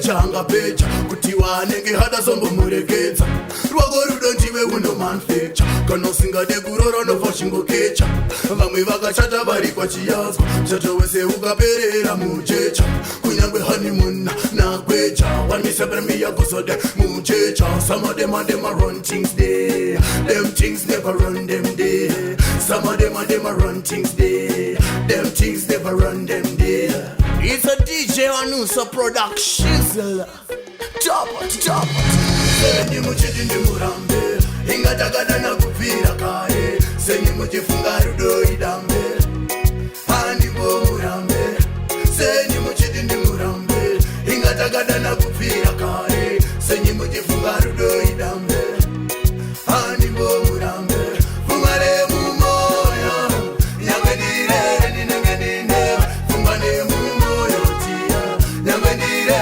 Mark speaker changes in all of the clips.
Speaker 1: Changa pecha kuti wanenge hada sombo mureketa rwako rudo ndiwe uno manfecha kana usingade kurora nofa chingokecha vamwe vakachata vari kwachiyazwa chato wese ukaperera muchecha kunyangwe honeymoon nakwecha wanmiseperemiya kusode muchecha some of them run things there them things never run them there some of them run things there them things never run them there. It's a DJ Anusa production. Top it. Senyi muchidi ndi murambe ingatagana na kupira kare senyi muchifunga rudo idambe hani bo murambe senyi muchidi ndi murambe ingatagana na kupira kare senyi muchifunga rudo idambe hani bo murambe fumare mumoyo nyangedire ninengenine fumane mumoyo tia nyangedire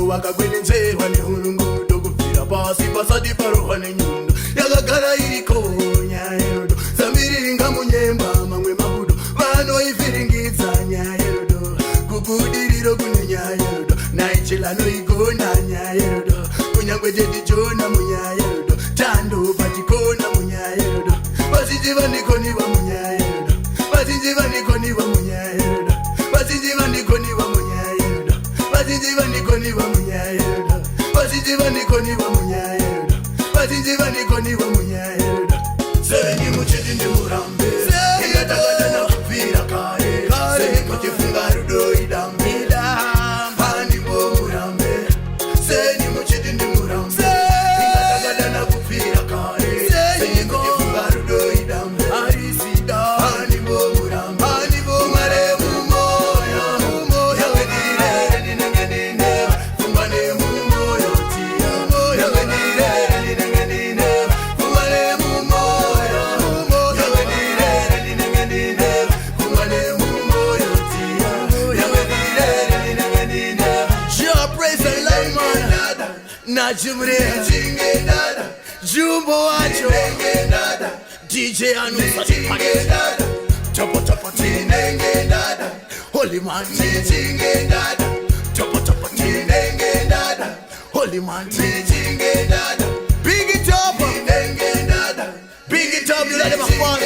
Speaker 1: wakagwenenzerwa nehurungudo kubvira pasi pasati parohwa nenyundo yakagara iriko nyayerudo zambiriringa munyemba mamwe mabudo vanoivhiringidza nyayerudo kubudiriro kune nyayerudo naichilanoigona nyayerudo kunyangwe jedijona munyayerudo tando patikona munyayerudo vazhinji vandikoniwa munyayerudo vazhinji vandikoniwa munyayerudo vazhinji vandikoniwa munyayerudo vazhinji vandikoniwa munyayerudo vazhinji vandikoniwa munyayerudo vazhinji vandikoniwa munyayerudo senyi muchidi ndi murambe ingatakadana kupfira kare senyi muchifunga rudo idambe hani bo murambe senyi muchidi ndi murambe ingatakadana kupfira kare senyi muchifunga rudo idambe hani bo murambe hani bo mare mumoyo nyangedire ninengenine fumane mumoyo tia nyangedire ninengenine fumane mumoyo nyangedire ninengenine fumane mumoyo tia nyangedire ninengenine sure praise the Lord man najimre chingenada jumbo wacho chingenada DJ Anusa chingenada chapo chingenada holy man chingenada chapo chingenada holy man chingenada big it up chingenada big it up you let them fall